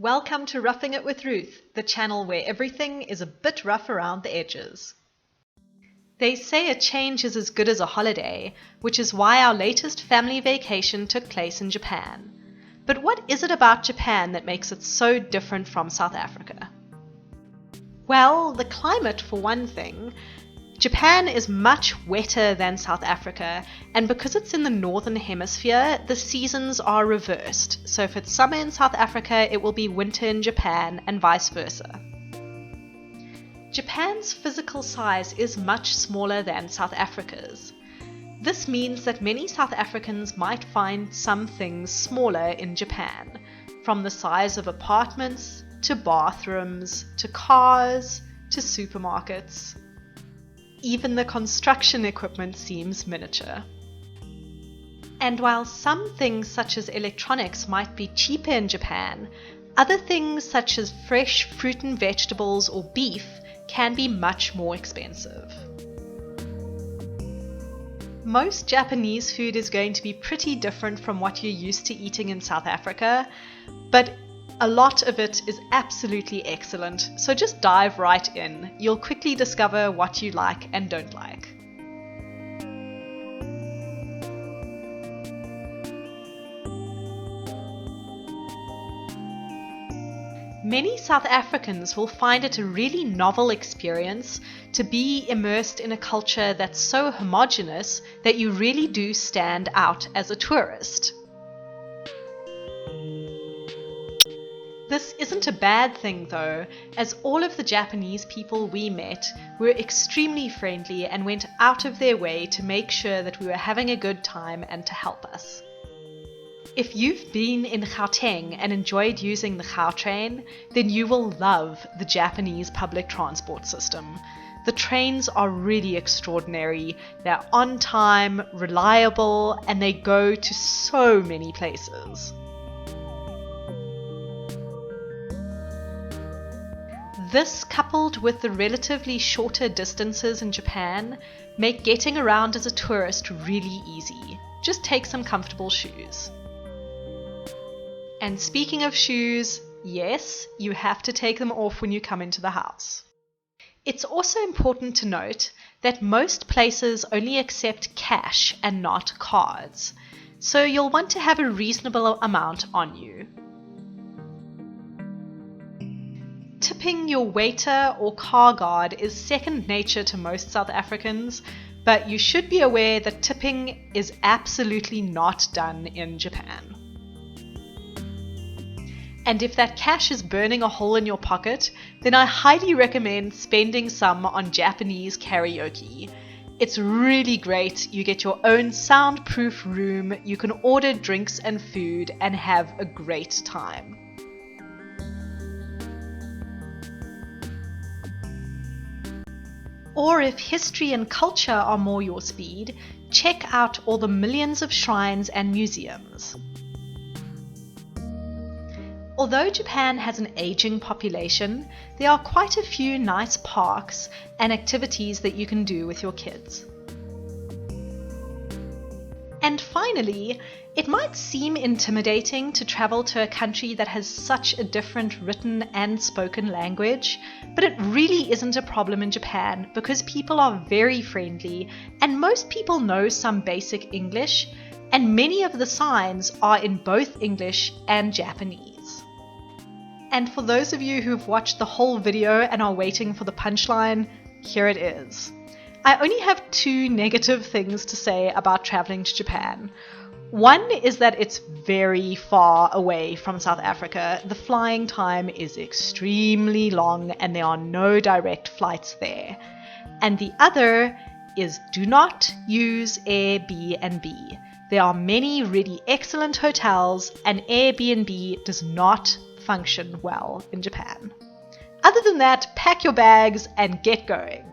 Welcome to Roughing It with Ruth, the channel where everything is a bit rough around the edges. They say a change is as good as a holiday, which is why our latest family vacation took place in Japan. But what is it about Japan that makes it so different from South Africa? Well, the climate for one thing. Japan is much wetter than South Africa, and because it's in the northern hemisphere, the seasons are reversed. So if it's summer in South Africa, it will be winter in Japan, and vice versa. Japan's physical size is much smaller than South Africa's. This means that many South Africans might find some things smaller in Japan, from the size of apartments, to bathrooms, to cars, to supermarkets. Even the construction equipment seems miniature. And while some things such as electronics might be cheaper in Japan, other things such as fresh fruit and vegetables or beef can be much more expensive. Most Japanese food is going to be pretty different from what you're used to eating in South Africa, but a lot of it is absolutely excellent, so just dive right in. You'll quickly discover what you like and don't like. Many South Africans will find it a really novel experience to be immersed in a culture that's so homogeneous that you really do stand out as a tourist. This isn't a bad thing though, as all of the Japanese people we met were extremely friendly and went out of their way to make sure that we were having a good time and to help us. If you've been in Gauteng and enjoyed using the Gautrain, then you will love the Japanese public transport system. The trains are really extraordinary, they're on time, reliable, and they go to so many places. This, coupled with the relatively shorter distances in Japan, make getting around as a tourist really easy. Just take some comfortable shoes. And speaking of shoes, yes, you have to take them off when you come into the house. It's also important to note that most places only accept cash and not cards, so you'll want to have a reasonable amount on you. Tipping your waiter or car guard is second nature to most South Africans, but you should be aware that tipping is absolutely not done in Japan. And if that cash is burning a hole in your pocket, then I highly recommend spending some on Japanese karaoke. It's really great. You get your own soundproof room, you can order drinks and food, and have a great time. Or if history and culture are more your speed, check out all the millions of shrines and museums. Although Japan has an aging population, there are quite a few nice parks and activities that you can do with your kids. And finally, it might seem intimidating to travel to a country that has such a different written and spoken language, but it really isn't a problem in Japan because people are very friendly and most people know some basic English, and many of the signs are in both English and Japanese. And for those of you who've watched the whole video and are waiting for the punchline, here it is. I only have two negative things to say about traveling to Japan. One is that it's very far away from South Africa. The flying time is extremely long and there are no direct flights there. And the other is do not use Airbnb. There are many really excellent hotels and Airbnb does not function well in Japan. Other than that, pack your bags and get going.